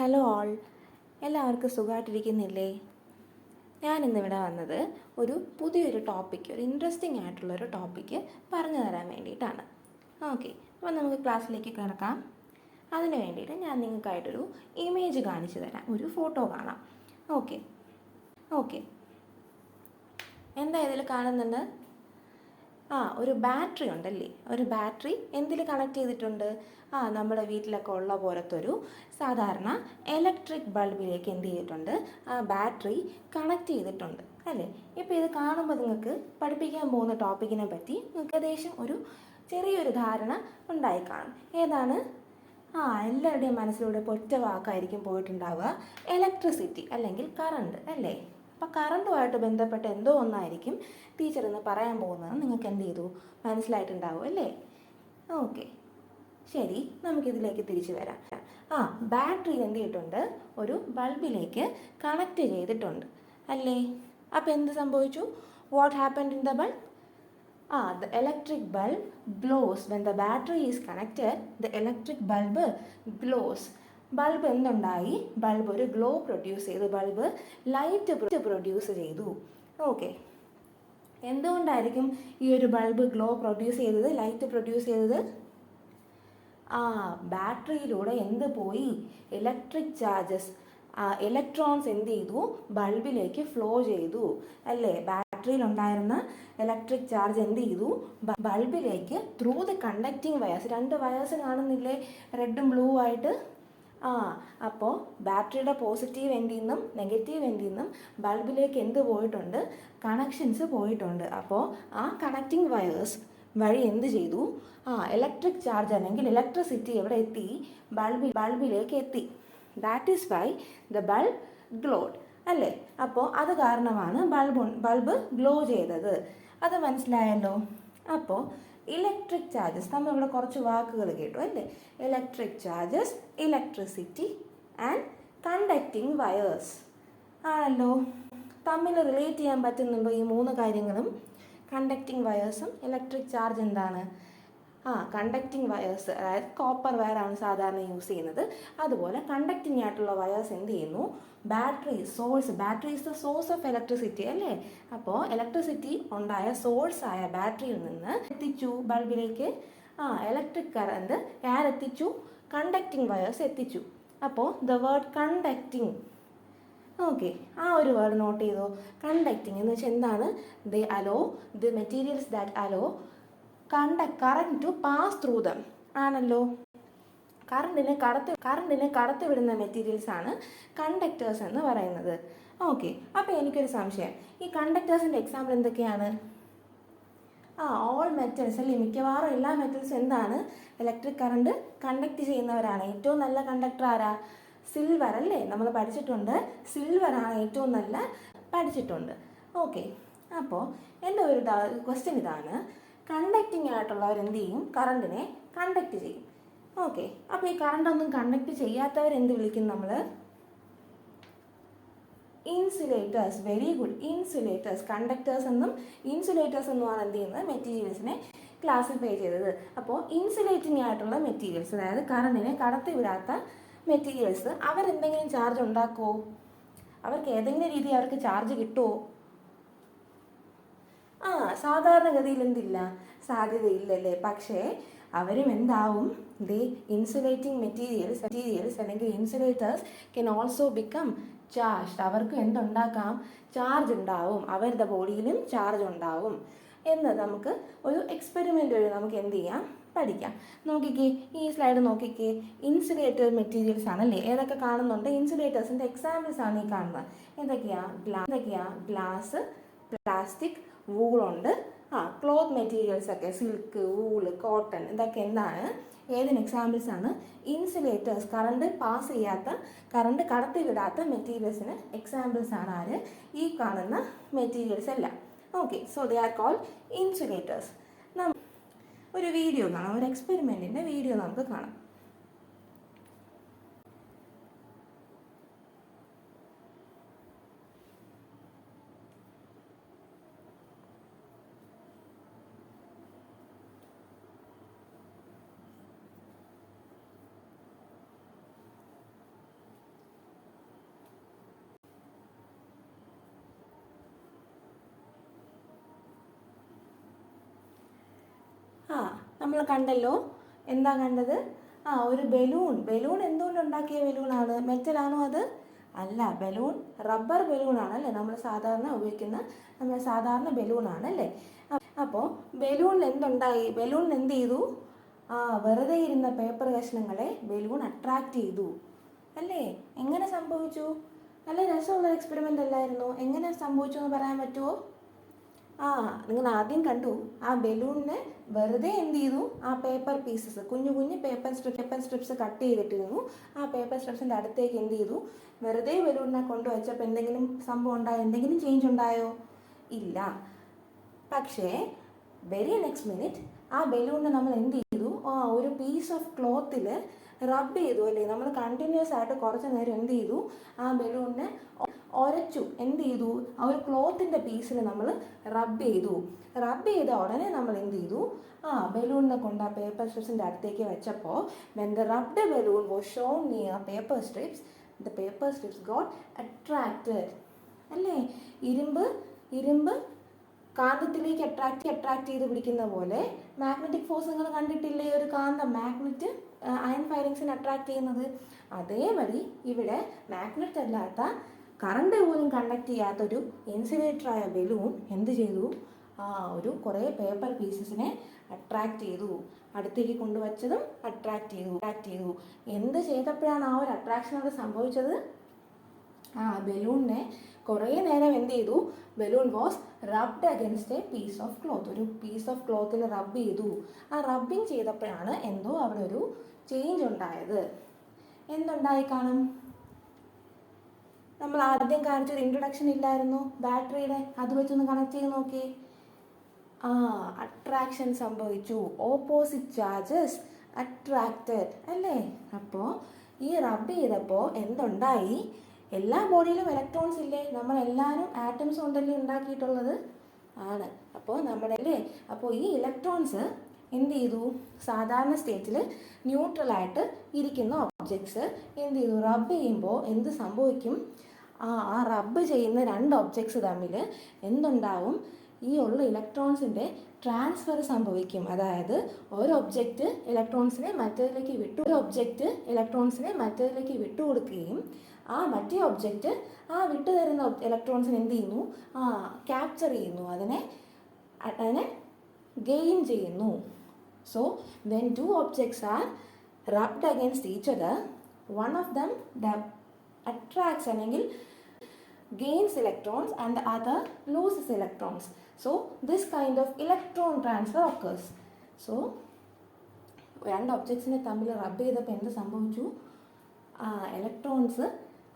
Hello all, എല്ലാവർക്കും സുഖമായിട്ടിരിക്കുന്നില്ലേ? ഞാനിന്നിവിടെ വന്നത് പുതിയൊരു ടോപ്പിക്ക്, ഒരു ഇൻട്രസ്റ്റിംഗ് ആയിട്ടുള്ളൊരു ടോപ്പിക്ക് പറഞ്ഞു തരാൻ വേണ്ടിയിട്ടാണ്. ഓക്കെ, അപ്പോൾ നമുക്ക് ക്ലാസ്സിലേക്ക് കിടക്കാം. അതിന് വേണ്ടിയിട്ട് ഞാൻ നിങ്ങൾക്കായിട്ടൊരു ഇമേജ് കാണിച്ചു തരാം, ഒരു ഫോട്ടോ കാണാം. ഓക്കെ ഓക്കെ എന്താ ഇതിൽ കാണുന്നുണ്ട്? ഒരു ബാറ്ററി ഉണ്ടല്ലേ, ഒരു ബാറ്ററി എന്തിൽ കണക്ട് ചെയ്തിട്ടുണ്ട്? നമ്മുടെ വീട്ടിലൊക്കെ ഉള്ള പോലത്തൊരു സാധാരണ ഇലക്ട്രിക് ബൾബിലേക്ക് എന്ത് ചെയ്തിട്ടുണ്ട്? ആ ബാറ്ററി കണക്ട് ചെയ്തിട്ടുണ്ട് അല്ലേ. ഇപ്പോൾ ഇത് കാണുമ്പോൾ നിങ്ങൾക്ക് പഠിപ്പിക്കാൻ പോകുന്ന ടോപ്പിക്കിനെ പറ്റി നിങ്ങൾക്ക് ഏകദേശം ഒരു ചെറിയൊരു ധാരണ ഉണ്ടായി കാണും. ഏതാണ്? എല്ലാവരുടെയും മനസ്സിലൂടെ ഇപ്പോൾ ഒറ്റ വാക്കായിരിക്കും പോയിട്ടുണ്ടാവുക, ഇലക്ട്രിസിറ്റി അല്ലെങ്കിൽ കറണ്ട് അല്ലേ. അപ്പോൾ കറണ്ടുമായിട്ട് ബന്ധപ്പെട്ട എന്തോ ഒന്നായിരിക്കും ടീച്ചർ ഇന്ന് പറയാൻ പോകുന്നത് നിങ്ങൾക്ക് എന്ത് ചെയ്തു മനസ്സിലായിട്ടുണ്ടാവും അല്ലേ. ഓക്കെ, ശരി, നമുക്കിതിലേക്ക് തിരിച്ചു വരാം. ബാറ്ററി എന്ത് ചെയ്തിട്ടുണ്ട്? ഒരു ബൾബിലേക്ക് കണക്ട് ചെയ്തിട്ടുണ്ട് അല്ലേ. അപ്പോൾ എന്ത് സംഭവിച്ചു? What happened in the bulb? The electric bulb glows. When the battery is connected, the electric bulb glows. Bulb എന്തുണ്ടായി? ബൾബ് ഒരു ഗ്ലോ പ്രൊഡ്യൂസ് ചെയ്തു, ബൾബ് ലൈറ്റ് പ്രൊഡ്യൂസ് ചെയ്തു. ഓക്കെ, എന്തുകൊണ്ടായിരിക്കും ഈ ഒരു ബൾബ് ഗ്ലോ പ്രൊഡ്യൂസ് ചെയ്തത്, ലൈറ്റ് പ്രൊഡ്യൂസ് ചെയ്തത്? ബാറ്ററിയിലൂടെ എന്ത് പോയി? ഇലക്ട്രിക് ചാർജസ്, ഇലക്ട്രോൺസ് എന്ത് ചെയ്തു? ബൾബിലേക്ക് ഫ്ലോ ചെയ്തു അല്ലേ. ബാറ്ററിയിലുണ്ടായിരുന്ന ഇലക്ട്രിക് ചാർജ് എന്ത് ചെയ്തു? ബൾബിലേക്ക് through the conducting wires, 2 wires കാണുന്നില്ലേ, റെഡും ബ്ലൂ ആയിട്ട്. അപ്പോൾ ബാറ്ററിയുടെ പോസിറ്റീവ് എൻഡിൽ നിന്നും നെഗറ്റീവ് എൻഡിൽ നിന്നും ബൾബിലേക്ക് എന്ത് പോയിട്ടുണ്ട്? കണക്ഷൻസ് പോയിട്ടുണ്ട്. അപ്പോൾ ആ കണക്റ്റിംഗ് വയേഴ്സ് വഴി എന്ത് ചെയ്തു? ഇലക്ട്രിക് ചാർജ് അല്ലെങ്കിൽ ഇലക്ട്രിസിറ്റി എവിടെ എത്തി? ബൾബിലേക്ക് എത്തി. That is why the bulb glowed അല്ലേ. അപ്പോൾ അത് കാരണമാണ് ബൾബ് ഗ്ലോ ചെയ്തത്. അത് മനസ്സിലായല്ലോ. അപ്പോൾ ഇലക്ട്രിക് ചാർജസ്, നമ്മളിവിടെ കുറച്ച് വാക്കുകൾ കേട്ടു അല്ലേ. Electric charges, electricity and conducting wires ആണല്ലോ. തമ്മിൽ റിലേറ്റ് ചെയ്യാൻ പറ്റുന്നുണ്ടോ ഈ 3 കാര്യങ്ങളും? കണ്ടക്റ്റിംഗ് വയേഴ്സും ഇലക്ട്രിക് ചാർജ് എന്താണ്? കണ്ടക്റ്റിംഗ് വയേഴ്സ്, അതായത് കോപ്പർ വയറാണ് സാധാരണ യൂസ് ചെയ്യുന്നത്. അതുപോലെ കണ്ടക്റ്റിംഗ് ആയിട്ടുള്ള വയേഴ്സ് എന്ത് ചെയ്യുന്നു? Battery is the source of electricity അല്ലേ. അപ്പോൾ ഇലക്ട്രിസിറ്റി ഉണ്ടായ സോഴ്സായ ബാറ്ററിയിൽ നിന്ന് എത്തിച്ചു ബൾബിലേക്ക് ഇലക്ട്രിക് കറണ്ട് ആരെത്തിച്ചു? കണ്ടക്റ്റിംഗ് വയേഴ്സ് എത്തിച്ചു. അപ്പോൾ ദ വേർഡ് കണ്ടക്റ്റിംഗ്, ഓക്കെ, ഒരു വേർഡ് നോട്ട് ചെയ്തോ. കണ്ടക്റ്റിംഗ് എന്ന് വെച്ചാൽ എന്താണ്? They allow the materials that allow current to pass through them ആണല്ലോ. കറണ്ടിനെ കടത്തിവിടുന്ന മെറ്റീരിയൽസ് ആണ് കണ്ടക്ടേഴ്സ് എന്ന് പറയുന്നത്. ഓക്കെ, അപ്പോൾ എനിക്കൊരു സംശയം, ഈ കണ്ടക്ടേഴ്സിൻ്റെ എക്സാമ്പിൾ എന്തൊക്കെയാണ്? ഓൾ മെറ്റൽസ് അല്ലേ. മിക്കവാറും എല്ലാ മെറ്റൽസും എന്താണ്? ഇലക്ട്രിക് കറണ്ട് കണ്ടക്ട് ചെയ്യുന്നവരാണ്. ഏറ്റവും നല്ല കണ്ടക്ടർ ആരാ? സിൽവർ അല്ലേ. നമ്മൾ പഠിച്ചിട്ടുണ്ട്, സിൽവർ ആണ് ഏറ്റവും നല്ല, പഠിച്ചിട്ടുണ്ട്. ഓക്കെ, അപ്പോൾ എൻ്റെ ഒരു ക്വസ്റ്റ്യൻ ഇതാണ്, കണ്ടക്റ്റിംഗ് ആയിട്ടുള്ളവർ എന്ത് ചെയ്യും? കറണ്ടിനെ കണ്ടക്ട് ചെയ്യും. ഓക്കെ, അപ്പോൾ ഈ കറണ്ടൊന്നും കണ്ടക്ട് ചെയ്യാത്തവർ എന്ത് വിളിക്കും നമ്മൾ? Insulators. Very good, insulators. Conductors എന്നും ഇൻസുലേറ്റേഴ്സ് എന്നുമാണ് എന്ത് ചെയ്യുന്നത്? മെറ്റീരിയൽസിനെ ക്ലാസിഫൈ ചെയ്തത്. അപ്പോൾ ഇൻസുലേറ്റിംഗ് ആയിട്ടുള്ള മെറ്റീരിയൽസ്, അതായത് കറണ്ടിനെ കടത്തിവിടാത്ത മെറ്റീരിയൽസ്, അവരെന്തെങ്കിലും ചാർജ് ഉണ്ടാക്കുമോ? അവർക്ക് ഏതെങ്കിലും രീതി അവർക്ക് ചാർജ് കിട്ടുമോ? സാധാരണഗതിയിൽ എന്തില്ല, സാധ്യതയില്ലല്ലേ. പക്ഷേ അവരും എന്താവും? ഇൻസുലേറ്റിംഗ് മെറ്റീരിയൽസ് അല്ലെങ്കിൽ insulators Ken also become charged. അവർക്ക് എന്തുണ്ടാക്കാം? ചാർജ് ഉണ്ടാവും, അവരുടെ ബോഡിയിലും ചാർജ് ഉണ്ടാവും എന്ന് നമുക്ക് ഒരു എക്സ്പെരിമെൻ്റ് വഴി നമുക്ക് എന്ത് ചെയ്യാം? പഠിക്കാം. നോക്കിക്കേ, ഈ സ്ലൈഡ് നോക്കിക്കേ, ഇൻസുലേറ്റർ മെറ്റീരിയൽസ് ആണല്ലേ. ഏതൊക്കെ കാണുന്നുണ്ട്? ഇൻസുലേറ്റേഴ്സിൻ്റെ എക്സാമ്പിൾസ് ആണ് ഈ കാണുന്നത്. എന്തൊക്കെയാ? ഗ്ലാസ്, പ്ലാസ്റ്റിക്, വൂളുണ്ട്, ക്ലോത്ത് മെറ്റീരിയൽസ് ഒക്കെ, സിൽക്ക്, വൂള്, കോട്ടൺ, ഇതൊക്കെ എന്താണ്? ഏതിന് എക്സാമ്പിൾസ് ആണ്? ഇൻസുലേറ്റേഴ്സ്. കറണ്ട് പാസ് ചെയ്യാത്ത, കറണ്ട് കടത്തിവിടാത്ത മെറ്റീരിയൽസിന് എക്സാമ്പിൾസ് ആണ് ആര്? ഈ കാണുന്ന മെറ്റീരിയൽസ് എല്ലാം. Okay, so they are called insulators. ഒരു വീഡിയോ കാണാം, ഒരു എക്സ്പെരിമെൻറ്റിൻ്റെ വീഡിയോ നമുക്ക് കാണാം. നമ്മൾ കണ്ടല്ലോ. എന്താ കണ്ടത്? ഒരു ബലൂൺ എന്തുകൊണ്ട് ഉണ്ടാക്കിയ ബലൂണാണ്? മെറ്റലാണോ അത്? അല്ല, ബലൂൺ റബ്ബർ ബലൂണാണ് അല്ലേ, നമ്മൾ സാധാരണ ഉപയോഗിക്കുന്ന സാധാരണ ബലൂണാണ് അല്ലേ. അപ്പോൾ ബലൂണിൽ എന്തുണ്ടായി? ബലൂണിൽ എന്ത് ചെയ്തു? വെറുതെ ഇരുന്ന പേപ്പർ കഷ്ണങ്ങളെ ബലൂൺ അട്രാക്റ്റ് ചെയ്തു അല്ലേ. എങ്ങനെ സംഭവിച്ചു? നല്ല രസമുള്ള എക്സ്പെരിമെൻ്റ് അല്ലായിരുന്നു. എങ്ങനെ സംഭവിച്ചു എന്ന് പറയാൻ പറ്റുമോ? നിങ്ങൾ ആദ്യം കണ്ടു, ആ ബലൂണിനെ വെറുതെ എന്ത് ചെയ്തു? ആ പേപ്പർ പീസസ്, കുഞ്ഞു കുഞ്ഞു പേപ്പർ സ്ട്രിപ്സ് കട്ട് ചെയ്തിട്ടിരുന്നു. ആ പേപ്പർ സ്ട്രിപ്സിൻ്റെ അടുത്തേക്ക് എന്ത് ചെയ്തു? വെറുതെ ബലൂണിനെ കൊണ്ടുവച്ചപ്പോൾ എന്തെങ്കിലും സംഭവം ഉണ്ടായോ? എന്തെങ്കിലും ചേഞ്ച് ഉണ്ടായോ? ഇല്ല. പക്ഷേ വെരി നെക്സ്റ്റ് മിനിറ്റ് ആ ബലൂണിനെ നമ്മൾ എന്ത് ചെയ്തു? ഒരു പീസ് ഓഫ് ക്ലോത്തിൽ റബ്ബ് ചെയ്തു അല്ലേ. നമ്മൾ കണ്ടിന്യൂസ് ആയിട്ട് കുറച്ച് നേരം എന്ത് ചെയ്തു? ആ ബലൂണിനെ ഉരച്ചു. എന്ത് ചെയ്തു? ആ ഒരു ക്ലോത്തിൻ്റെ പീസിൽ നമ്മൾ റബ്ബ് ചെയ്തു. റബ്ബ് ചെയ്ത ഉടനെ നമ്മൾ എന്ത് ചെയ്തു? ബലൂണിനെ കൊണ്ട് ആ പേപ്പർ സ്ട്രിപ്സിൻ്റെ അടുത്തേക്ക് വെച്ചപ്പോൾ when the rubbed balloon was shown near paper strips, the paper strips got attracted. അല്ലേ, ഇരുമ്പ് കാന്തത്തിലേക്ക് അട്രാക്ട് ചെയ്ത് പിടിക്കുന്ന പോലെ മാഗ്നറ്റിക് ഫോഴ്സ് നിങ്ങൾ കണ്ടിട്ടില്ലേ? ഒരു കാന്തം, മാഗ്നറ്റ് അയൺ ഫയറിങ്സിനെ അട്രാക്ട് ചെയ്യുന്നത്. അതേപടി ഇവിടെ മാഗ്നറ്റ് അല്ലാത്ത, കറണ്ട് പോലും കണ്ടക്ട് ചെയ്യാത്തൊരു ഇൻസുലേറ്ററായ ബലൂൺ എന്ത് ചെയ്തു? ഒരു കുറേ പേപ്പർ പീസസിനെ അട്രാക്ട് ചെയ്തു. അടുത്തേക്ക് കൊണ്ടുവച്ചതും അട്രാക്ട് ചെയ്തു. എന്ത് ചെയ്തപ്പോഴാണ് ആ ഒരു അട്രാക്ഷൻ അവിടെ സംഭവിച്ചത്? ബലൂണിനെ കുറേ നേരം എന്ത് ചെയ്തു? Balloon was rubbed against a piece of cloth. ഒരു പീസ് ഓഫ് ക്ലോത്തിൽ റബ്ബ് ചെയ്തു. ആ റബ്ബിങ് ചെയ്തപ്പോഴാണ് എന്തോ അവിടെ ഒരു ചേഞ്ച് ഉണ്ടായത്. എന്തുണ്ടായി കാണും? നമ്മൾ ആദ്യം കാണിച്ചൊരു ഇൻട്രൊഡക്ഷൻ ഇല്ലായിരുന്നു ബാറ്ററിയുടെ? അത് വെച്ചൊന്ന് കണക്ട് ചെയ്ത് നോക്കി. അട്രാക്ഷൻ സംഭവിച്ചു. ഓപ്പോസിറ്റ് ചാർജസ് അട്രാക്റ്റഡ് അല്ലേ. അപ്പോൾ ഈ റബ്ബ് ചെയ്തപ്പോൾ എന്തുണ്ടായി? എല്ലാ ബോഡിയിലും ഇലക്ട്രോൺസ് ഇല്ലേ? നമ്മളെല്ലാവരും ആറ്റംസ് കൊണ്ടല്ലേ ഉണ്ടാക്കിയിട്ടുള്ളത്? ആണ്. അപ്പോൾ അപ്പോൾ ഈ ഇലക്ട്രോൺസ് എന്ത് ചെയ്തു? സാധാരണ സ്റ്റേറ്റിൽ ന്യൂട്രലായിട്ട് ഇരിക്കുന്ന ഒബ്ജക്ട്സ് എന്ത് ചെയ്തു? റബ്ബ് ചെയ്യുമ്പോൾ എന്ത് സംഭവിക്കും? ആ റബ്ബ് ചെയ്യുന്ന രണ്ട് ഒബ്ജക്ട്സ് തമ്മിൽ എന്തുണ്ടാവും? ഈ ഉള്ള ഇലക്ട്രോൺസിൻ്റെ ട്രാൻസ്ഫർ സംഭവിക്കും. അതായത് ഒരു ഒബ്ജക്റ്റ് ഇലക്ട്രോൺസിനെ മറ്റേതിലേക്ക് വിട്ടുകൊടുക്കുകയും മറ്റേ ഒബ്ജക്റ്റ് വിട്ടുതരുന്ന ഇലക്ട്രോൺസിന് എന്ത് ചെയ്യുന്നു? ക്യാപ്ചർ ചെയ്യുന്നു, അതിനെ ഗെയിൻ ചെയ്യുന്നു. So when two objects are rubbed against each other, one of them attracts അല്ലെങ്കിൽ gains electrons and the other loses electrons. So this kind of electron transfer occurs. So രണ്ട് ഒബ്ജക്ട്സിനെ തമ്മിൽ റബ്ബ് ചെയ്തപ്പോൾ എന്ത് സംഭവിച്ചു? ഇലക്ട്രോൺസ്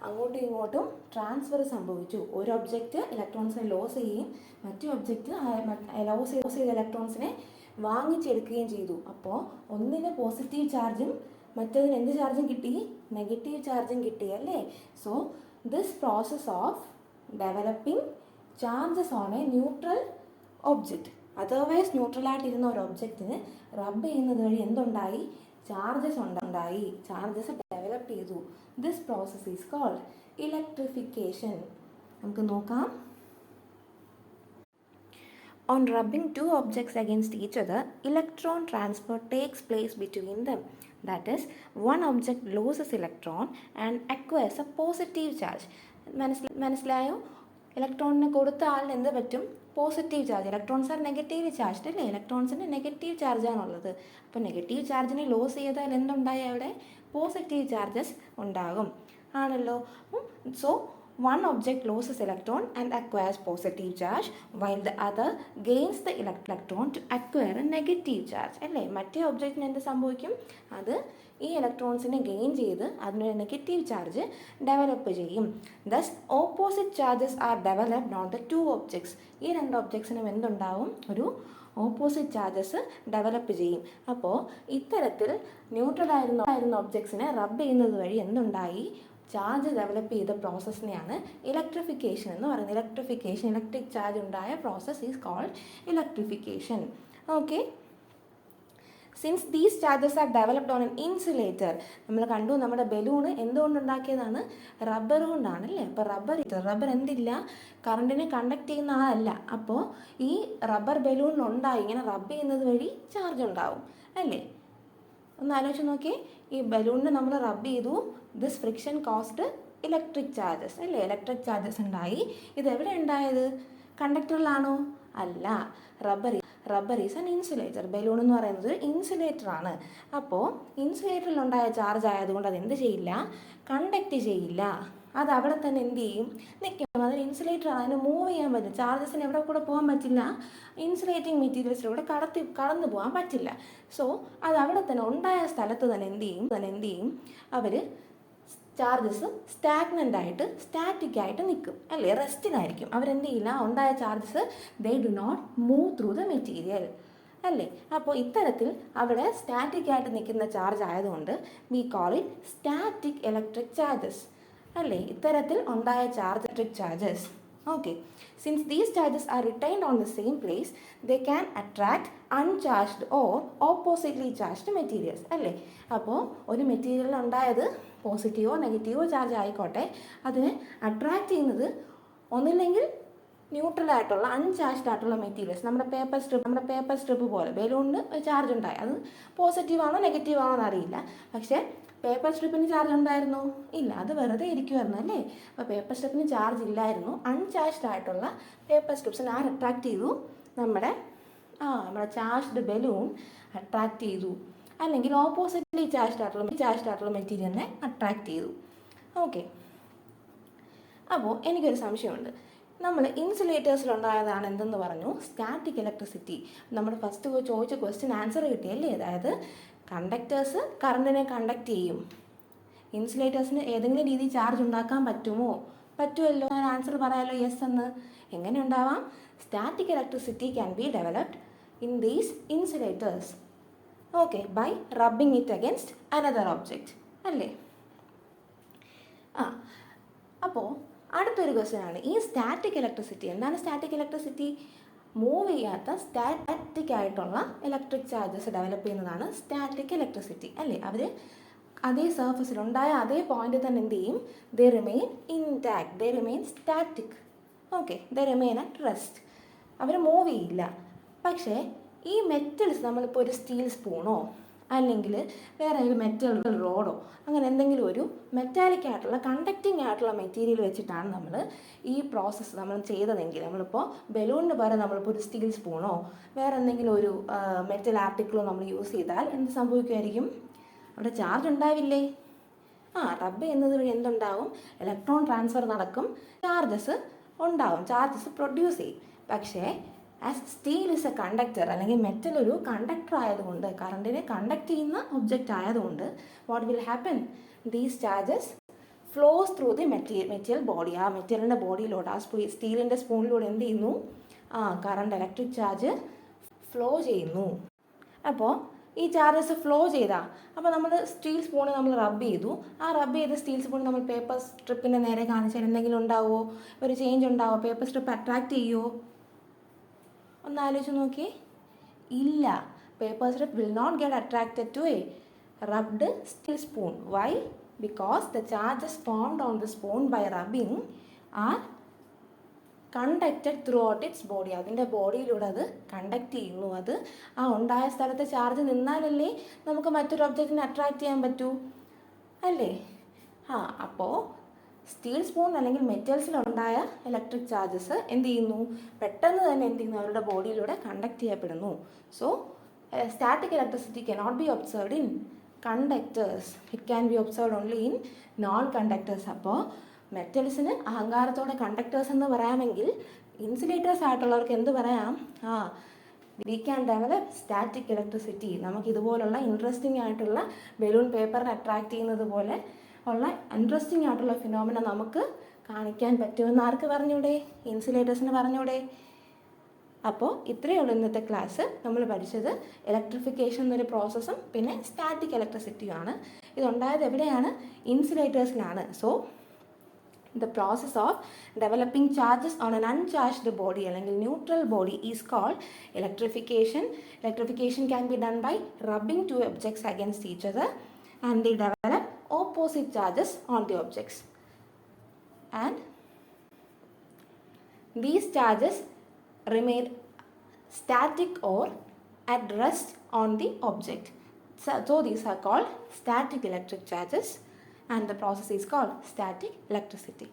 അങ്ങോട്ടും ഇങ്ങോട്ടും ട്രാൻസ്ഫർ സംഭവിച്ചു. ഒരു ഒബ്ജക്റ്റ് ഇലക്ട്രോൺസിനെ ലോസ് ചെയ്യുകയും മറ്റേ ഒബ്ജക്റ്റ് ലോസ് ചെയ്ത ഇലക്ട്രോൺസിനെ വാങ്ങിച്ചെടുക്കുകയും ചെയ്തു. അപ്പോൾ ഒന്നിന് പോസിറ്റീവ് ചാർജും മറ്റതിന് എന്ത് ചാർജും കിട്ടി? നെഗറ്റീവ് ചാർജും കിട്ടി അല്ലേ. So this process of developing charges on a neutral object, otherwise ന്യൂട്രലായിട്ടിരുന്ന ഒരു ഒബ്ജക്റ്റിന് റബ്ബ് ചെയ്യുന്നത് വഴി എന്തുണ്ടായി? ചാർജസ് ഡെവലപ്പ് ചെയ്തു. This process is called electrification. നമുക്ക് നോക്കാം. On rubbing two objects against each other, electron transfer takes place between them. That is, one object loses electron and acquires a positive charge. മനസ്സിലായോ? ഇലക്ട്രോണിന് കൊടുത്ത ആളിന് എന്ത് പറ്റും? Positive charge. Electrons are negative charge അല്ലേ. ഇലക്ട്രോൺസിന് negative ചാർജാണുള്ളത്. അപ്പോൾ negative ചാർജിനെ loss ചെയ്താൽ എന്തുണ്ടായി? അവിടെ പോസിറ്റീവ് ചാർജസ് ഉണ്ടാകും ആണല്ലോ. So one object loses electron and acquires positive charge while the other gains the electron to acquire a negative charge അല്ലേ. മറ്റേ ഒബ്ജക്റ്റിന് എന്ത് സംഭവിക്കും? അത് ഈ ഇലക്ട്രോൺസിനെ ഗെയിൻ ചെയ്ത് അതിനൊരു നെഗറ്റീവ് ചാർജ് ഡെവലപ്പ് ചെയ്യും. Thus opposite charges are developed on the two objects. ഈ രണ്ട് ഒബ്ജക്ട്സിനും എന്തുണ്ടാവും? ഒരു ഓപ്പോസിറ്റ് ചാർജസ് ഡെവലപ്പ് ചെയ്യും. അപ്പോൾ ഇത്തരത്തിൽ ന്യൂട്രലായിരുന്ന ഒബ്ജക്ട്സിനെ റബ്ബ് ചെയ്യുന്നത് വഴി എന്തുണ്ടായി? ചാർജ് ഡെവലപ്പ് ചെയ്ത പ്രോസസ്സിനെയാണ് ഇലക്ട്രിഫിക്കേഷൻ എന്ന് പറയുന്നത്. ഇലക്ട്രിക് ചാർജ് ഉണ്ടായ process is called electrification. Okay. Since these charges are developed on an insulator, നമ്മൾ കണ്ടു നമ്മുടെ ബലൂണ് എന്തുകൊണ്ടുണ്ടാക്കിയതാണ്? റബ്ബർ കൊണ്ടാണല്ലേ. അപ്പോൾ റബ്ബർ എന്തില്ല? കറണ്ടിനെ കണ്ടക്ട് ചെയ്യുന്ന ആളല്ല. അപ്പോൾ ഈ റബ്ബർ ബലൂണിനുണ്ടായി ഇങ്ങനെ റബ്ബ് ചെയ്യുന്നത് വഴി ചാർജ് ഉണ്ടാവും. അല്ലേ? ഒന്ന് ആലോചിച്ച് നോക്കിയേ, ഈ ബലൂണിന് നമ്മൾ റബ്ബ് ചെയ്തു, this friction cost electric charges അല്ലേ? ഇലക്ട്രിക് ചാർജസ് ഉണ്ടായി. ഇതെവിടെ ഉണ്ടായത്? കണ്ടക്ടറിലാണോ? അല്ല. Rubber is an insulator. Balloon എന്ന് പറയുന്നത് ഇൻസുലേറ്റർ ആണ്. അപ്പോൾ ഇൻസുലേറ്ററിലുണ്ടായ ചാർജ് ആയതുകൊണ്ട് അത് എന്ത് ചെയ്യില്ല? കണ്ടക്ട് ചെയ്യില്ല. അത് അവിടെ തന്നെ എന്ത് ചെയ്യും? നിൽക്കും. അതിന് ഇൻസുലേറ്റർ അതിന് മൂവ് ചെയ്യാൻ പറ്റും. ചാർജസിന് എവിടെ കൂടെ പോകാൻ പറ്റില്ല? ഇൻസുലേറ്റിംഗ് മെറ്റീരിയൽസിലൂടെ കടന്നു പോകാൻ പറ്റില്ല. സോ അത് അവിടെ തന്നെ ഉണ്ടായ സ്ഥലത്ത് തന്നെ എന്ത് ചെയ്യും? അവർ ചാർജസ് സ്റ്റാറ്റിക് ആയിട്ട് നിൽക്കും അല്ലേ? റെസ്റ്റിലായിരിക്കും. അവരെന്ത് ചെയ്യില്ല? ഉണ്ടായ charges they do not move through the material അല്ലേ? അപ്പോൾ ഇത്തരത്തിൽ അവിടെ സ്റ്റാറ്റിക് ആയിട്ട് നിൽക്കുന്ന ചാർജ് ആയതുകൊണ്ട് we call it static electric charges അല്ലേ? ഇത്തരത്തിൽ ഉണ്ടായ electric charges. Okay, since these charges are retained on the same place they can attract uncharged or oppositely charged materials അല്ലേ? അപ്പോൾ ഒരു മെറ്റീരിയലിൽ ഉണ്ടായത് പോസിറ്റീവോ നെഗറ്റീവോ ചാർജ് ആയിക്കോട്ടെ, അതിനെ അട്രാക്റ്റ് ചെയ്യുന്നത് ഒന്നില്ലെങ്കിൽ ന്യൂട്രൽ ആയിട്ടുള്ള അൺചാർജ്ഡ് ആയിട്ടുള്ള മെറ്റീരിയൽസ്. നമ്മുടെ പേപ്പർ സ്ട്രിപ്പ് പോലെ ബലൂണിന് ഒരു ചാർജ് ഉണ്ടായി, അത് പോസിറ്റീവാണോ നെഗറ്റീവാണോ എന്നറിയില്ല. പക്ഷേ പേപ്പർ സ്ട്രിപ്പിന് ചാർജ് ഉണ്ടായിരുന്നോ? ഇല്ല, അത് വെറുതെ ഇരിക്കുമായിരുന്നു അല്ലേ? അപ്പോൾ പേപ്പർ സ്ട്രിപ്പിന് ചാർജ് ഇല്ലായിരുന്നു. അൺചാർജ്ഡ് ആയിട്ടുള്ള പേപ്പർ സ്ട്രിപ്സിനെ ആര് അട്രാക്റ്റ് ചെയ്തു? നമ്മുടെ ചാർജ്ഡ് ബലൂൺ അട്രാക്റ്റ് ചെയ്തു. അല്ലെങ്കിൽ ഓപ്പോസിറ്റ്ലി ചാർജ്ഡ് ആയിട്ടുള്ള മെറ്റീരിയലിനെ അട്രാക്റ്റ് ചെയ്തു. ഓക്കെ, അപ്പോൾ എനിക്കൊരു സംശയമുണ്ട്. നമ്മൾ ഇൻസുലേറ്റേഴ്സിലുണ്ടായതാണ് എന്തെന്ന് പറഞ്ഞു? Static electricity. നമ്മൾ ഫസ്റ്റ് ചോദിച്ച ക്വസ്റ്റ്യൻ ആൻസർ കിട്ടിയല്ലേ? അതായത് കണ്ടക്ടേഴ്സ് കറണ്ടിനെ കണ്ടക്ട് ചെയ്യും. ഇൻസുലേറ്റേഴ്സിന് ഏതെങ്കിലും രീതി ചാർജ് ഉണ്ടാക്കാൻ പറ്റുമോ? പറ്റുമല്ലോ. ഞാൻ ആൻസർ പറയാമല്ലോ, യെസ് എന്ന്. എങ്ങനെ ഉണ്ടാവാം? Static electricity can be developed in these insulators. Okay, by rubbing it against another object അല്ലേ? അപ്പോൾ അടുത്തൊരു ക്വസ്റ്റ്യൻ ആണ് ഈ സ്റ്റാറ്റിക് ഇലക്ട്രിസിറ്റി. എന്താണ് സ്റ്റാറ്റിക് ഇലക്ട്രിസിറ്റി? മൂവ് ചെയ്യാത്ത സ്റ്റാറ്റിക് ആയിട്ടുള്ള ഇലക്ട്രിക് ചാർജസ് ഡെവലപ്പ് ചെയ്യുന്നതാണ് സ്റ്റാറ്റിക് ഇലക്ട്രിസിറ്റി അല്ലേ? അവർ അതേ സർഫസിലുണ്ടായ അതേ പോയിന്റ് തന്നെ എന്ത് ചെയ്യും? They remain intact, they remain static. Okay, they remain at rest. അവർ മൂവ് ചെയ്യില്ല. പക്ഷേ ഈ മെറ്റൽസ്, നമ്മളിപ്പോൾ ഒരു സ്റ്റീൽ സ്പൂണോ അല്ലെങ്കിൽ വേറെ ഒരു മെറ്റൽ റോഡോ അങ്ങനെ എന്തെങ്കിലും ഒരു മെറ്റാലിക് ആയിട്ടുള്ള കണ്ടക്റ്റിംഗ് ആയിട്ടുള്ള മെറ്റീരിയൽ വെച്ചിട്ടാണ് നമ്മൾ ഈ പ്രോസസ്സ് നമ്മൾ ചെയ്തതെങ്കിൽ, നമ്മളിപ്പോൾ ബലൂണിന് പകരം നമ്മളിപ്പോൾ ഒരു സ്റ്റീൽ സ്പൂണോ വേറെ എന്തെങ്കിലും ഒരു മെറ്റൽ ആർട്ടിക്കിളോ നമ്മൾ യൂസ് ചെയ്താൽ എന്ത് സംഭവിക്കുമായിരിക്കും? അവിടെ ചാർജ് ഉണ്ടാവില്ലേ? റബ്ബ് എന്നത് വഴി എന്തുണ്ടാവും? ഇലക്ട്രോൺ ട്രാൻസ്ഫർ നടക്കും, ചാർജസ് ഉണ്ടാവും, ചാർജസ് പ്രൊഡ്യൂസ് ചെയ്യും. പക്ഷേ as steel is a conductor, അല്ലെങ്കിൽ മെറ്റൽ ഒരു കണ്ടക്ടർ ആയതുകൊണ്ട്, കറണ്ടിനെ കണ്ടക്ട് ചെയ്യുന്ന ഒബ്ജക്റ്റ് ആയതുകൊണ്ട് what will happen? These charges flows through the material body. ആ മെറ്റീരിയലിൻ്റെ ബോഡിയിലൂടെ, ആ സ്റ്റീലിൻ്റെ സ്പൂണിലൂടെ എന്ത് ചെയ്യുന്നു? കറണ്ട് ഇലക്ട്രിക് ചാർജ് ഫ്ലോ ചെയ്യുന്നു. അപ്പോൾ ഈ ചാർജസ് ഫ്ലോ ചെയ്താൽ, അപ്പോൾ നമ്മൾ സ്റ്റീൽ സ്പൂണ് നമ്മൾ റബ്ബ് ചെയ്തു. ആ റബ്ബ് ചെയ്ത സ്റ്റീൽ സ്പൂൺ നമ്മൾ പേപ്പർ സ്ട്രിപ്പിൻ്റെ നേരെ കാണിച്ചാൽ എന്തെങ്കിലും ഉണ്ടാവുമോ? ഒരു ചേഞ്ച് ഉണ്ടാവുമോ? പേപ്പർ സ്ട്രിപ്പ് അട്രാക്റ്റ് ചെയ്യുമോ? ഒന്ന് ആലോചിച്ച് നോക്കിയേ. ഇല്ല. Paper strip will not get attracted to a rubbed steel spoon. Why? Because the charges formed on the spoon by rubbing are conducted throughout its body. അതിൻ്റെ ബോഡിയിലൂടെ അത് conduct ചെയ്യുന്നു. അത് ആ ഉണ്ടായ സ്ഥലത്ത് ചാർജ് നിന്നാലല്ലേ നമുക്ക് മറ്റൊരു ഒബ്ജക്റ്റിനെ അട്രാക്റ്റ് ചെയ്യാൻ പറ്റൂ അല്ലേ? അപ്പോൾ സ്റ്റീൽ സ്പൂൺ അല്ലെങ്കിൽ മെറ്റൽസിലുണ്ടായ ഇലക്ട്രിക് ചാർജസ് എന്ത് ചെയ്യുന്നു? പെട്ടെന്ന് തന്നെ എന്ത് ചെയ്യുന്നു? അവരുടെ ബോഡിയിലൂടെ കണ്ടക്ട് ചെയ്യപ്പെടുന്നു. So static electricity cannot be observed in conductors. It can be observed only in non conductors. അപ്പോൾ മെറ്റൽസിന് അഹങ്കാരത്തോടെ കണ്ടക്ടേഴ്സ് എന്ന് പറയാമെങ്കിൽ ഇൻസുലേറ്റേഴ്സ് ആയിട്ടുള്ളവർക്ക് എന്ത് പറയാം? We can develop static electricity. നമുക്ക് ഇതുപോലുള്ള ഇൻട്രസ്റ്റിംഗ് ആയിട്ടുള്ള ബലൂൺ പേപ്പറിനെ അട്രാക്റ്റ് ചെയ്യുന്നത് പോലെ ഉള്ള ഇൻട്രസ്റ്റിംഗ് ആയിട്ടുള്ള ഫിനോമിന നമുക്ക് കാണിക്കാൻ പറ്റുമെന്ന് ആർക്ക് പറഞ്ഞൂടെ? ഇൻസുലേറ്റേഴ്സിന് പറഞ്ഞൂടെ? അപ്പോൾ ഇത്രയേ ഉള്ളൂ ഇന്നത്തെ ക്ലാസ്. നമ്മൾ പഠിച്ചത് ഇലക്ട്രിഫിക്കേഷൻ എന്നൊരു പ്രോസസ്സും പിന്നെ സ്റ്റാറ്റിക് ഇലക്ട്രിസിറ്റിയുമാണ്. ഇതുണ്ടായത് എവിടെയാണ്? ഇൻസുലേറ്റേഴ്സിലാണ്. So the process of developing charges on an uncharged body അല്ലെങ്കിൽ neutral body is called electrification. Electrification can be done by rubbing two objects against each other and they develop opposite charges on the objects. And these charges remain static or at rest on the object. So these are called static electric charges, and the process is called static electricity.